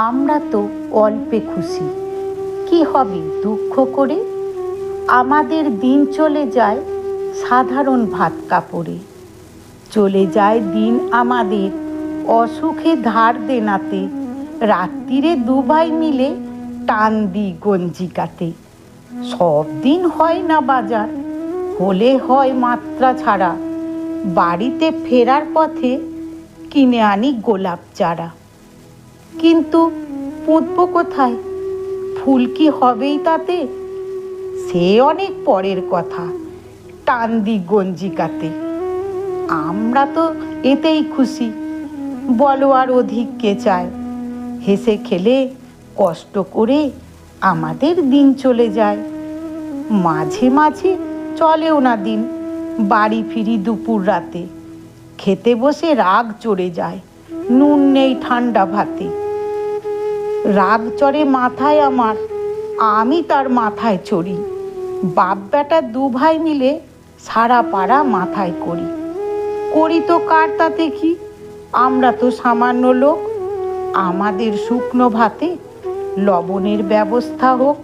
আমরা তো অল্পে খুশি, কি হবে দুঃখ করে? আমাদের দিন চলে যায় সাধারণ ভাত কাপড়ে, চলে যায় দিন আমাদের অসুখে ধার দেনাতে, রাত্রিরে দুভাই মিলে টান দিই গঞ্জিকাতে। সব দিন হয় না বাজার, হলে হয় মাত্রা ছাড়া, বাড়িতে ফেরার পথে কিনে আনি গোলাপ চারা। কিন্তু পুঁতব কোথায়? ফুল কি হবেই তাতে? সে অনেক পরের কথা, টান দি গঞ্জিকাতে। আমরা তো এতেই খুশি, বলো আর অধিক কে চায়? হেসে খেলে কষ্ট করে আমাদের দিন চলে যায়। মাঝে মাঝে চলেও না দিন, বাড়ি ফিরি দুপুর রাতে, খেতে বসে রাগ চড়ে যায়, নুন নেই ঠান্ডা ভাতে। রাগ চড়ে মাথায় আমার, আমি তার মাথায় চড়ি, বাপ বেটা দুভাই মিলে সারা পাড়া মাথায় করি। করি তো কার তাতে কি, আমরা তো সামান্য লোক। আমাদের শুকনো ভাতে লবণের ব্যবস্থা হোক।